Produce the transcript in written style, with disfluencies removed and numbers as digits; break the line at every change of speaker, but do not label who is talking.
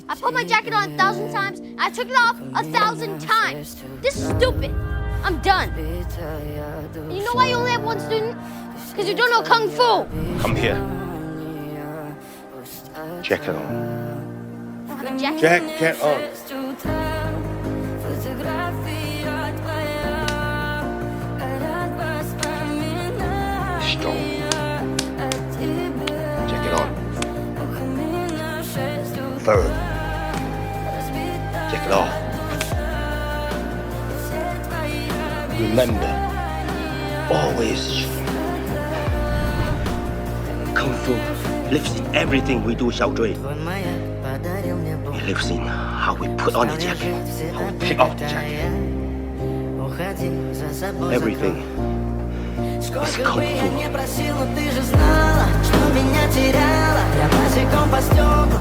I put my jacket on 1,000 times, and I took it off 1,000 times. This is stupid. I'm done. And you know why you only have one student? Because you don't know Kung Fu.
Come here. Jacket on.
I don't have a jacket.
Jacket on. Strong. Jacket on. Third. Jacket off. Remember, always Kung Fu lives in everything we do, Xiao Jui. It lives in how we put on the jacket, how we take off the jacket. Everything is Kung Fu.